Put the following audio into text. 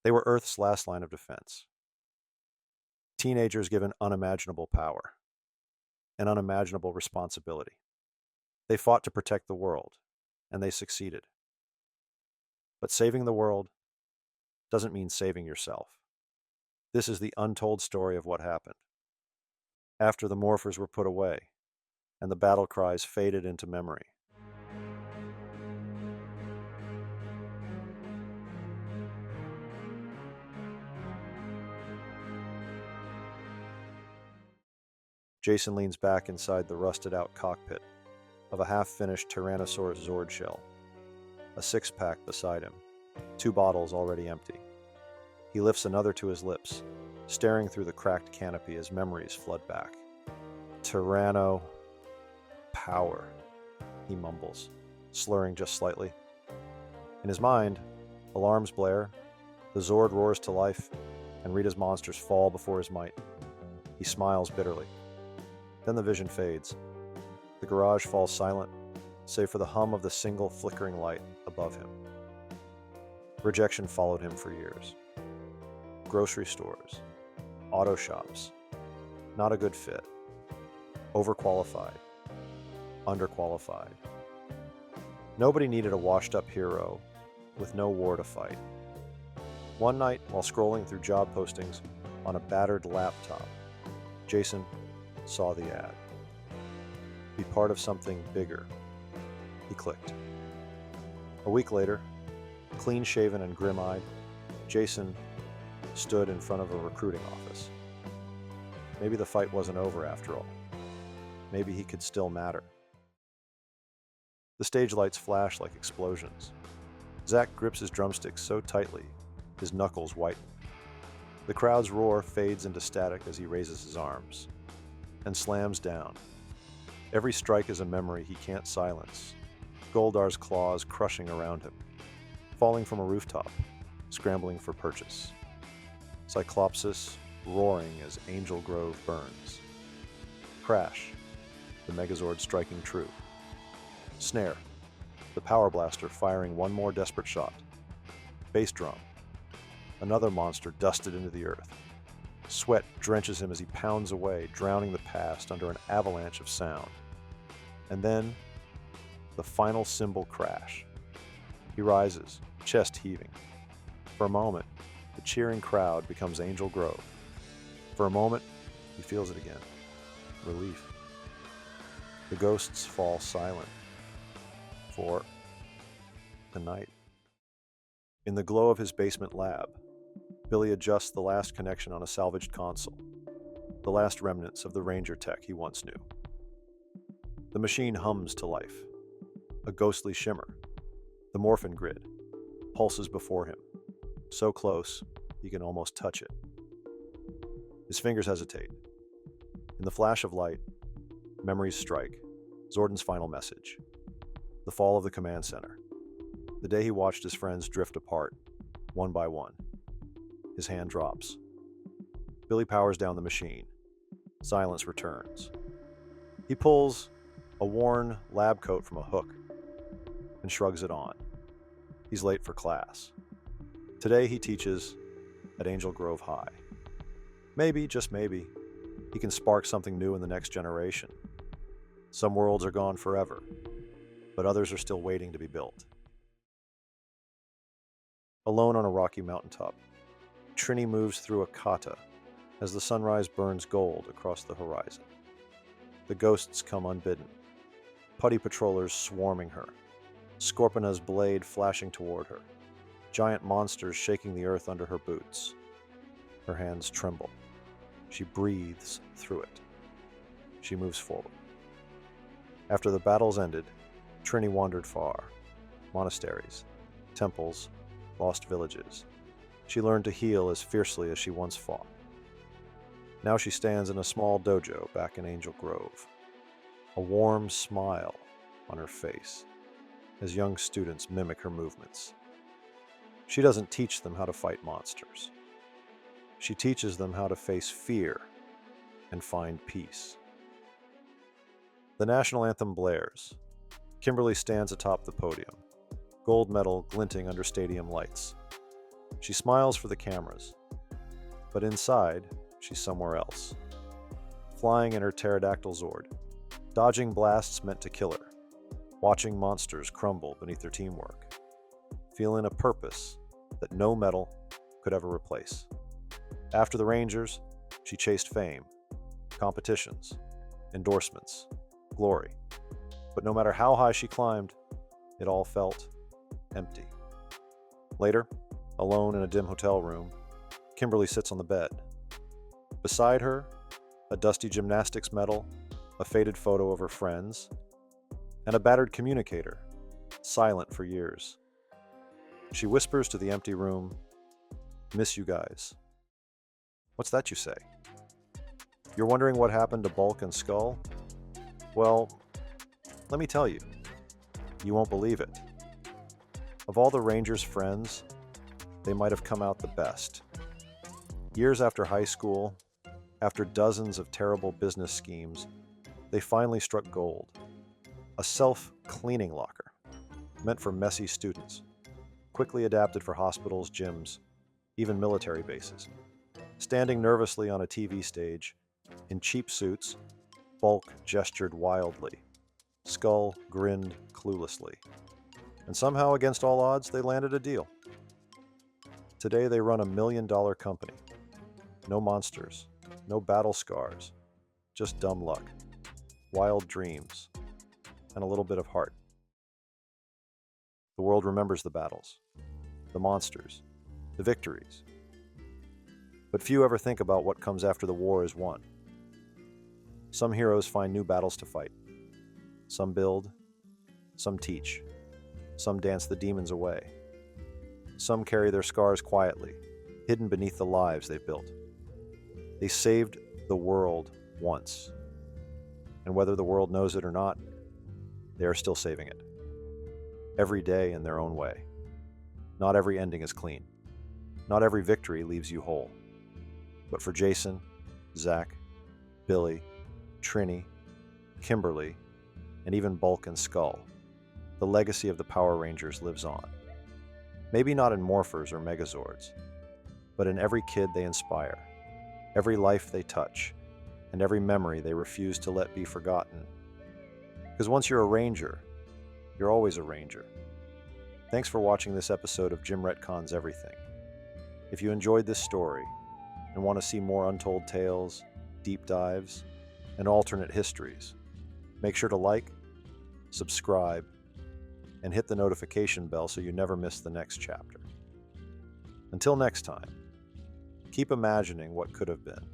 They were Earth's last line of defense. Teenagers given unimaginable power and unimaginable responsibility. They fought to protect the world, and they succeeded. But saving the world doesn't mean saving yourself. This is the untold story of what happened. After the morphers were put away, and the battle cries faded into memory. Jason leans back inside the rusted-out cockpit of a half-finished Tyrannosaurus Zord shell, a six-pack beside him, 2 bottles already empty. He lifts another to his lips, staring through the cracked canopy as memories flood back. Tyranno... power, he mumbles, slurring just slightly. In his mind, alarms blare, the Zord roars to life, and Rita's monsters fall before his might. He smiles bitterly. Then the vision fades. The garage falls silent, save for the hum of the single flickering light above him. Rejection followed him for years. Grocery stores, auto shops, not a good fit, overqualified, underqualified. Nobody needed a washed-up hero with no war to fight. One night, while scrolling through job postings on a battered laptop, Jason saw the ad. Be part of something bigger. He clicked. A week later, clean-shaven and grim-eyed, Jason stood in front of a recruiting office. Maybe the fight wasn't over after all. Maybe he could still matter. The stage lights flash like explosions. Zack grips his drumsticks so tightly, his knuckles whiten. The crowd's roar fades into static as he raises his arms and slams down. Every strike is a memory he can't silence. Goldar's claws crushing around him, falling from a rooftop, scrambling for purchase. Cyclopsis roaring as Angel Grove burns. Crash, the Megazord striking true. Snare, the power blaster firing one more desperate shot. Bass drum, another monster dusted into the earth. Sweat drenches him as he pounds away, drowning the past under an avalanche of sound. And then, the final cymbal crash. He rises, chest heaving. For a moment, the cheering crowd becomes Angel Grove. For a moment, he feels it again. Relief. The ghosts fall silent. For the night. In the glow of his basement lab, Billy adjusts the last connection on a salvaged console, the last remnants of the Ranger tech he once knew. The machine hums to life. A ghostly shimmer, the morphin grid, pulses before him, so close he can almost touch it. His fingers hesitate. In the flash of light, memories strike, Zordon's final message. The fall of the command center. The day he watched his friends drift apart, one by one. His hand drops. Billy powers down the machine. Silence returns. He pulls a worn lab coat from a hook and shrugs it on. He's late for class. Today he teaches at Angel Grove High. Maybe, just maybe, he can spark something new in the next generation. Some worlds are gone forever, but others are still waiting to be built. Alone on a rocky mountaintop, Trini moves through a kata as the sunrise burns gold across the horizon. The ghosts come unbidden, putty patrollers swarming her, Scorpiona's blade flashing toward her, giant monsters shaking the earth under her boots. Her hands tremble. She breathes through it. She moves forward. After the battles ended, Trini wandered far. Monasteries, temples, lost villages. She learned to heal as fiercely as she once fought. Now she stands in a small dojo back in Angel Grove, a warm smile on her face as young students mimic her movements. She doesn't teach them how to fight monsters. She teaches them how to face fear and find peace. The national anthem blares. Kimberly stands atop the podium, gold medal glinting under stadium lights. She smiles for the cameras, but inside, she's somewhere else. Flying in her pterodactyl Zord, dodging blasts meant to kill her, watching monsters crumble beneath her teamwork, feeling a purpose that no medal could ever replace. After the Rangers, she chased fame, competitions, endorsements, glory. But no matter how high she climbed, it all felt empty. Later, alone in a dim hotel room, Kimberly sits on the bed. Beside her, a dusty gymnastics medal, a faded photo of her friends, and a battered communicator, silent for years. She whispers to the empty room, "Miss you guys." What's that you say? You're wondering what happened to Bulk and Skull? Well, let me tell you. You won't believe it. Of all the Rangers' friends, they might have come out the best. Years after high school, after dozens of terrible business schemes, they finally struck gold. A self-cleaning locker, meant for messy students, quickly adapted for hospitals, gyms, even military bases. Standing nervously on a TV stage, in cheap suits, Bulk gestured wildly. Skull grinned cluelessly. And somehow, against all odds, they landed a deal. Today they run $1 million company. No monsters, no battle scars, just dumb luck, wild dreams, and a little bit of heart. The world remembers the battles, the monsters, the victories. But few ever think about what comes after the war is won. Some heroes find new battles to fight. Some build, some teach, some dance the demons away. Some carry their scars quietly, hidden beneath the lives they've built. They saved the world once. And whether the world knows it or not, they are still saving it. Every day in their own way. Not every ending is clean. Not every victory leaves you whole. But for Jason, Zack, Billy, Trini, Kimberly, and even Bulk and Skull, the legacy of the Power Rangers lives on. Maybe not in morphers or megazords, but in every kid they inspire, every life they touch, and every memory they refuse to let be forgotten. Because once you're a Ranger, you're always a Ranger. Thanks for watching this episode of Jim Retcons Everything. If you enjoyed this story and want to see more untold tales, deep dives, and alternate histories, make sure to like, subscribe, and hit the notification bell so you never miss the next chapter. Until next time, keep imagining what could have been.